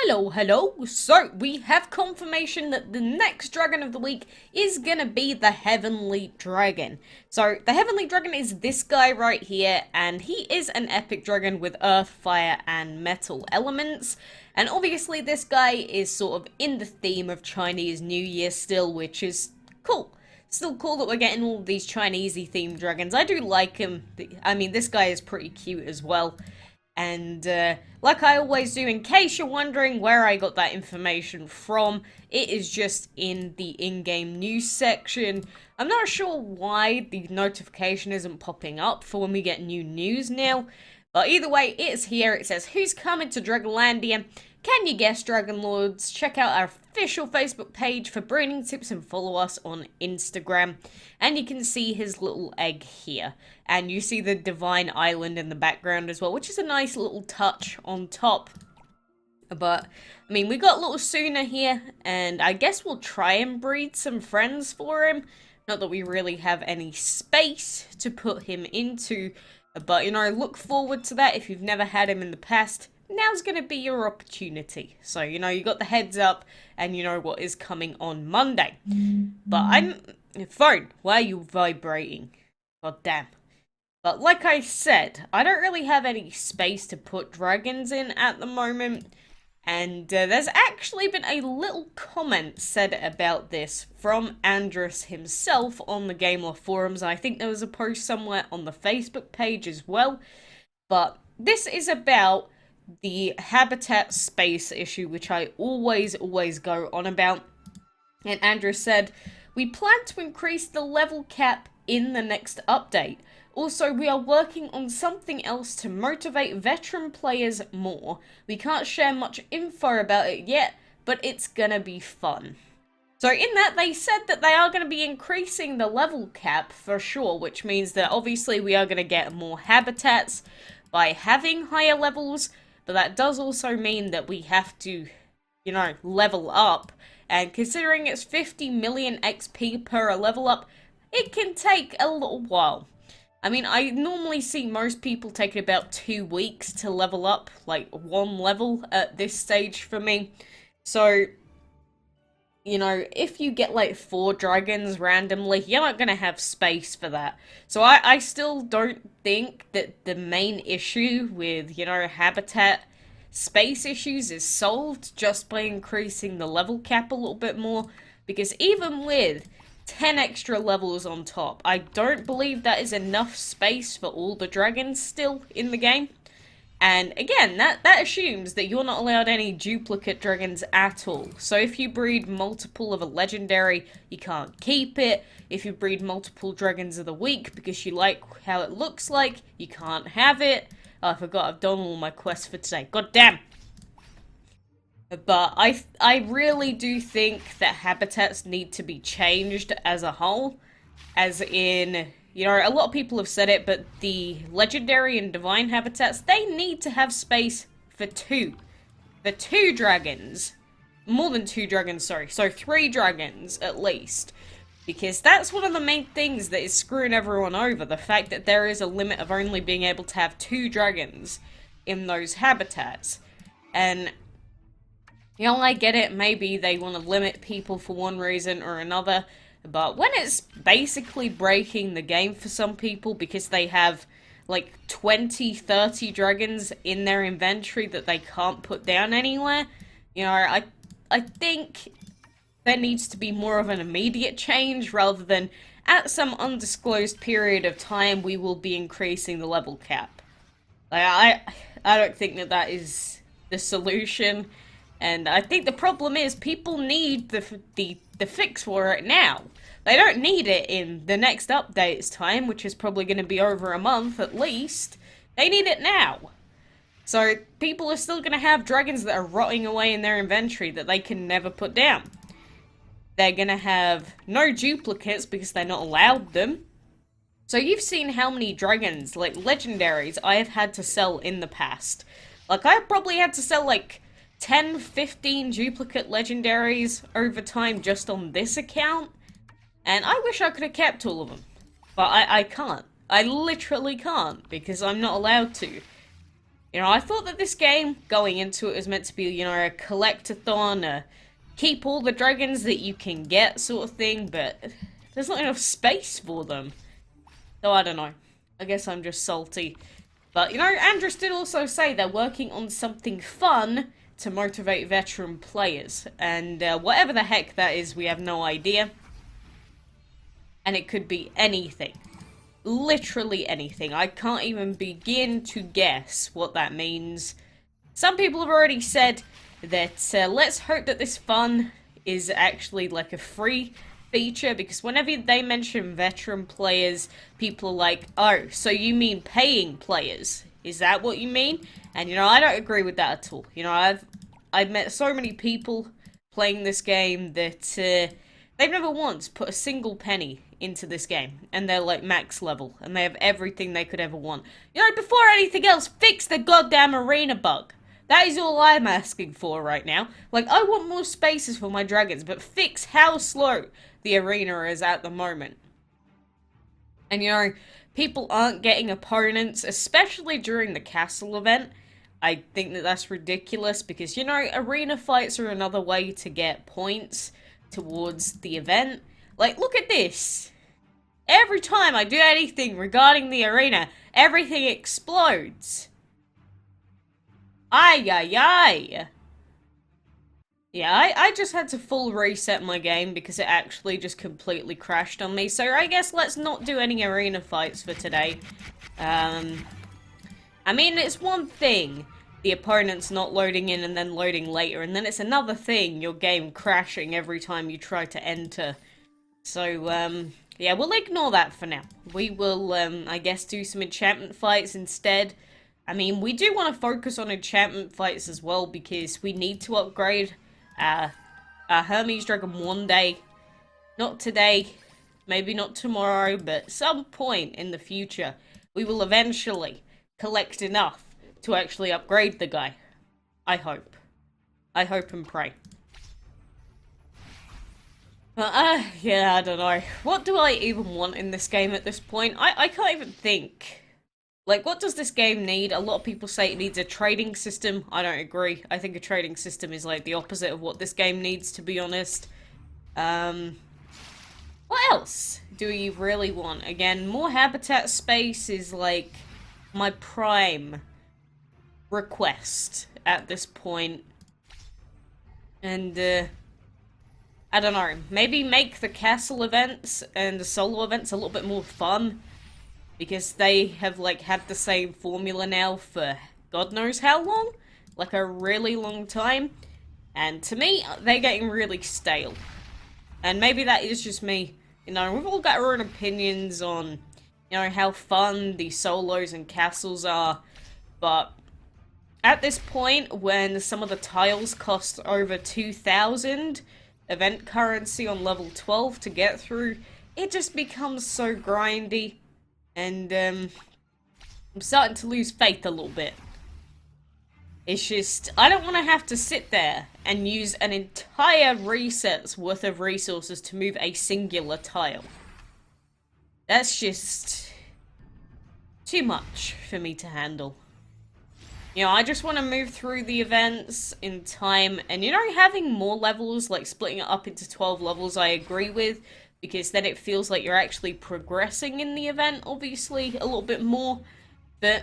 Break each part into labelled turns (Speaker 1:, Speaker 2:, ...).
Speaker 1: Hello. So, we have confirmation that the next dragon of the week is gonna be the Heavenly Dragon. So, the Heavenly Dragon is this guy right here, and he is an epic dragon with earth, fire, and metal elements. And obviously, this guy is sort of in the theme of Chinese New Year still, which is cool. Still cool that we're getting all these Chinese-y themed dragons. I do like him. I mean, this guy is pretty cute as well. And like I always do, in case you're wondering where I got that information from, it is just in the in-game news section. I'm not sure why the notification isn't popping up for when we get new news now, but either way, it's here. It says, who's coming to Dragonlandia? Can you guess, Dragon Lords? Check out our official Facebook page for breeding tips and follow us on Instagram. And you can see his little egg here. And you see the Divine Island in the background as well, which is a nice little touch on top. But, I mean, we got little Suna here, and I guess we'll try and breed some friends for him. Not that we really have any space to put him into, but, you know, look forward to that if you've never had him in the past. Now's going to be your opportunity. So, you know, you got the heads up and you know what is coming on Monday. But phone, why are you vibrating? God damn. But like I said, I don't really have any space to put dragons in at the moment. And there's actually been a little comment said about this from Andrus himself on the Gamer forums. I think there was a post somewhere on the Facebook page as well. But this is about the habitat space issue, which I always go on about. And Andrew said, we plan to increase the level cap in the next update. Also, we are working on something else to motivate veteran players more. We can't share much info about it yet, but it's gonna be fun. So in that, they said that they are going to be increasing the level cap for sure, which means that obviously we are going to get more habitats by having higher levels. But that does also mean that we have to, you know, level up. And considering it's 50 million XP per level up, it can take a little while. I mean, I normally see most people taking about 2 weeks to level up, like 1 level at this stage for me. So, you know, if you get like 4 dragons randomly, you're not going to have space for that. So I still don't think that the main issue with, you know, habitat space issues is solved just by increasing the level cap a little bit more. Because even with 10 extra levels on top, I don't believe that is enough space for all the dragons still in the game. And again, that assumes that you're not allowed any duplicate dragons at all. So if you breed multiple of a legendary, you can't keep it. If you breed multiple dragons of the week because you like how it looks like, you can't have it. Oh, I forgot I've done all my quests for today. God damn! But I really do think that habitats need to be changed as a whole. As in, you know, a lot of people have said it, but the legendary and divine habitats, they need to have space for 2. For 2 dragons. More than 2 dragons, sorry. So 3 dragons, at least. Because that's one of the main things that is screwing everyone over. The fact that there is a limit of only being able to have 2 dragons in those habitats. And, you know, I get it. Maybe they want to limit people for one reason or another. But when it's basically breaking the game for some people because they have like 20, 30 dragons in their inventory that they can't put down anywhere, you know, I think there needs to be more of an immediate change rather than at some undisclosed period of time we will be increasing the level cap. Like, I don't think that is the solution. And I think the problem is people need the fix for it now. They don't need it in the next update's time, which is probably going to be over a month at least. They need it now. So people are still going to have dragons that are rotting away in their inventory that they can never put down. They're going to have no duplicates because they're not allowed them. So you've seen how many dragons, like legendaries, I have had to sell in the past. Like, I've probably had to sell like 10, 15 duplicate legendaries over time just on this account. And I wish I could have kept all of them. But I can't. I literally can't, because I'm not allowed to. You You know, I thought that this game, going into it, was meant to be, you know, a collectathon, a keep all the dragons that you can get sort of thing, but there's not enough space for them. So I don't know. I guess I'm just salty. But, you know, Andrus did also say they're working on something fun to motivate veteran players. And whatever the heck that is, we have no idea. And it could be anything. Literally anything. I can't even begin to guess what that means. Some people have already said that let's hope that this fun is actually like a free feature, because whenever they mention veteran players, people are like, oh, so you mean paying players? Is that what you mean? And, you know, I don't agree with that at all. You know, I've met so many people playing this game that they've never once put a single penny into this game, and they're like max level, and they have everything they could ever want. You know, before anything else, fix the goddamn arena bug. That is all I'm asking for right now. Like, I want more spaces for my dragons, but fix how slow the arena is at the moment. And, you know, people aren't getting opponents, especially during the castle event. I think that that's ridiculous, because, you know, arena fights are another way to get points towards the event. Like, look at this. Every time I do anything regarding the arena, everything explodes. Ay, ay, ay. Yeah, I just had to full reset my game because it actually just completely crashed on me. So I guess let's not do any arena fights for today. I mean, it's one thing the opponent's not loading in and then loading later, and then it's another thing your game crashing every time you try to enter. So, yeah, we'll ignore that for now. We will, I guess, do some enchantment fights instead. I mean, we do want to focus on enchantment fights as well, because we need to upgrade our Hermes Dragon one day. Not today, maybe not tomorrow, but some point in the future, we will eventually collect enough to actually upgrade the guy. I hope. I hope and pray. Yeah, I don't know. What do I even want in this game at this point? I can't even think. Like, what does this game need? A lot of people say it needs a trading system. I don't agree. I think a trading system is, like, the opposite of what this game needs, to be honest. What else do you really want? Again, more habitat space is, like, my prime request at this point. And, I don't know, maybe make the castle events and the solo events a little bit more fun, because they have, like, had the same formula now for God knows how long, like a really long time, and to me, they're getting really stale. And maybe that is just me. You know, we've all got our own opinions on, you know, how fun the solos and castles are, but at this point, when some of the tiles cost over 2,000 event currency on level 12 to get through, it just becomes so grindy, and I'm starting to lose faith a little bit. It's just, I don't want to have to sit there and use an entire reset's worth of resources to move a singular tile. That's just too much for me to handle. You know, I just want to move through the events in time, and, you know, having more levels, like splitting it up into 12 levels, I agree with, because then it feels like you're actually progressing in the event, obviously, a little bit more, but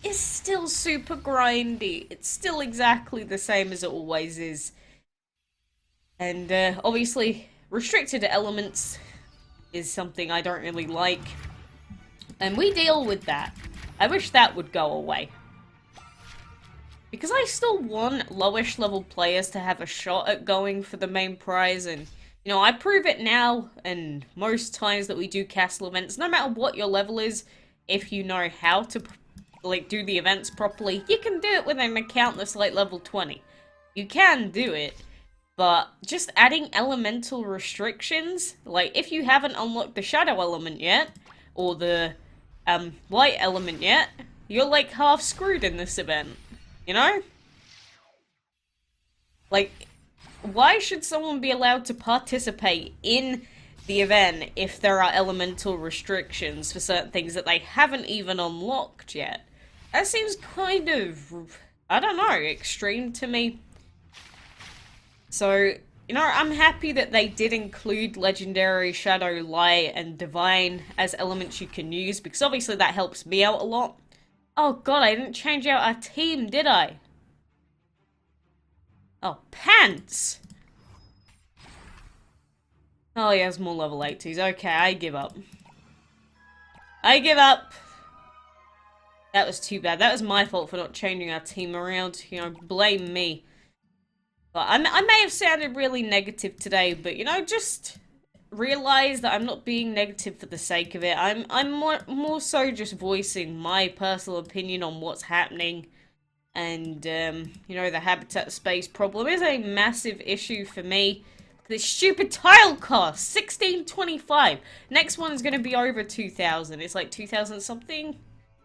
Speaker 1: it's still super grindy. It's still exactly the same as it always is. And, obviously, restricted elements is something I don't really like, and we deal with that. I wish that would go away. Because I still want lowish level players to have a shot at going for the main prize, and, you know, I prove it now, and most times that we do castle events, no matter what your level is, if you know how to, like, do the events properly, you can do it with an account that's, like, level 20. You can do it, but just adding elemental restrictions, like, if you haven't unlocked the shadow element yet, or the, light element yet, you're, like, half screwed in this event. You know? Like, why should someone be allowed to participate in the event if there are elemental restrictions for certain things that they haven't even unlocked yet? That seems kind of, I don't know, extreme to me. So, you know, I'm happy that they did include Legendary, Shadow, Light, and Divine as elements you can use, because obviously that helps me out a lot. Oh god, I didn't change out our team, did I? Oh, pants! Oh, he has more level 80s. Okay, I give up. I give up! That was too bad. That was my fault for not changing our team around. You know, blame me. But I may have sounded really negative today, but you know, just realize that I'm not being negative for the sake of it. I'm more so just voicing my personal opinion on what's happening. And, you know, the habitat space problem is a massive issue for me. This stupid tile cost, 1625. Next one is going to be over 2,000. It's like 2,000 something.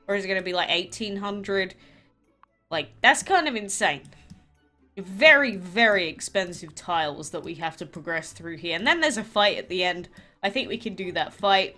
Speaker 1: Or is it going to be like 1,800? Like, that's kind of insane. Very, very expensive tiles that we have to progress through here. And then there's a fight at the end. I think we can do that fight.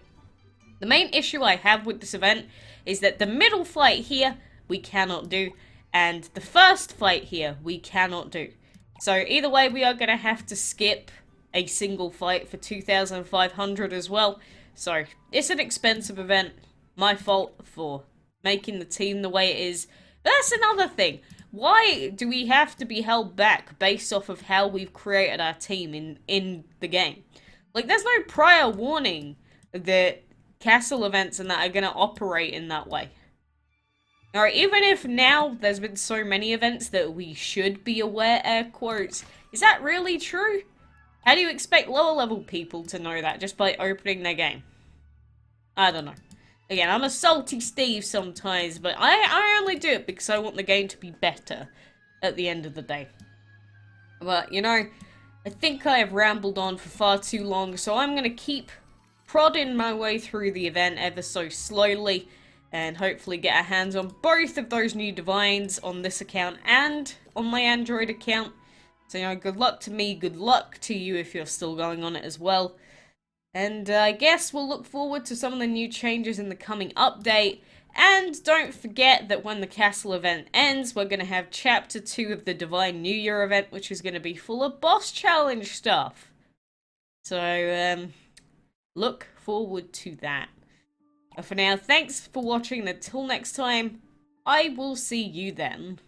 Speaker 1: The main issue I have with this event is that the middle fight here, we cannot do. And the first fight here, we cannot do. So either way, we are going to have to skip a single fight for 2,500 as well. So it's an expensive event. My fault for making the team the way it is. But that's another thing. Why do we have to be held back based off of how we've created our team in the game? Like, there's no prior warning that castle events and that are going to operate in that way. Alright, even if now there's been so many events that we should be aware, air quotes, is that really true? How do you expect lower level people to know that just by opening their game? I don't know. Again, I'm a salty Steve sometimes, but I only do it because I want the game to be better at the end of the day. But, you know, I think I have rambled on for far too long, so I'm going to keep prodding my way through the event ever so slowly, and hopefully get our hands on both of those new divines on this account and on my Android account. So, you know, good luck to me, good luck to you if you're still going on it as well. And I guess we'll look forward to some of the new changes in the coming update. And don't forget that when the castle event ends, we're going to have Chapter 2 of the Divine New Year event, which is going to be full of boss challenge stuff. So, look forward to that. But for now, thanks for watching, and until next time, I will see you then.